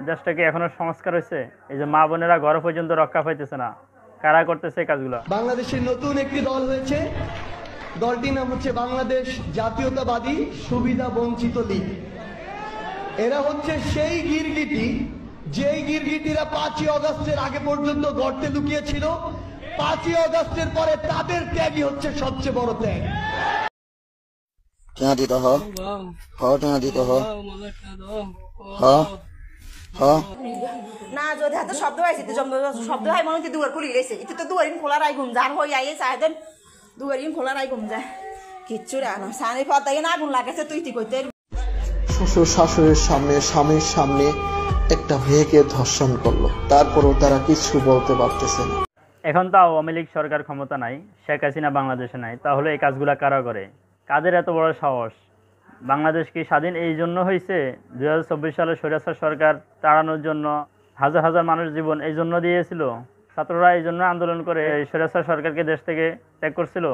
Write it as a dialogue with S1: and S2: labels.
S1: দেশটাকে এখনো সংস্কার হয়েছে? এই যে মা বোনেরা ঘরে পর্যন্ত রক্ষা পাইতেছে না, কারা করতেছে এই কাজগুলো?
S2: বাংলাদেশের নতুন একটি দল হয়েছে, দলটির নাম হচ্ছে বাংলাদেশ জাতীয়তাবাদী সুবিধা বঞ্চিত লীগ। এরা হচ্ছে সেই গিরগিটি, যেই গিরগিটিরা 5ই আগস্টের আগে পর্যন্ত গর্তে লুকিয়েছিল। 5ই আগস্টের পরে তাদের ত্যাগই হচ্ছে সবচেয়ে বড় ত্যাগ।
S3: টিয়া দিতে টিয়া দিতে
S4: না যদি হাতে শব্দ হয়েছে শব্দ হয় মনে হচ্ছে দুয়ার খুলে গেছে, এটা তো দুয়ারিন খোলা রাই ঘুম যার হয়ে আইয়ে চাহেন দুয়ারিন খোলা রাই ঘুম যায় কিচ্ছু রানো সানি পতাই না আগুন লাগাইছে তুই কি কইতে।
S3: শ্বশুর শাশুড়ির সামনে, স্বামীর সামনে একটা মেয়েকে ধর্ষণ করলো, তারপরও তারা কিছু বলতে পারতেছে না।
S1: এখন তো আওয়ামী লীগ সরকার ক্ষমতা নাই, শেখ হাসিনা বাংলাদেশে নাই, তাহলে এই কাজগুলা কারা করে? কাদের এত বড় সাহস? বাংলাদেশ কি স্বাধীন এই জন্য হয়েছে? 2024 সালে স্বৈরাচার সরকার তাড়ানোর জন্য হাজার হাজার মানুষ জীবন এই জন্য দিয়েছিল? ছাত্ররা এই জন্য আন্দোলন করে স্বৈরাচার সরকারকে দেশ থেকে ত্যাগ করছিল?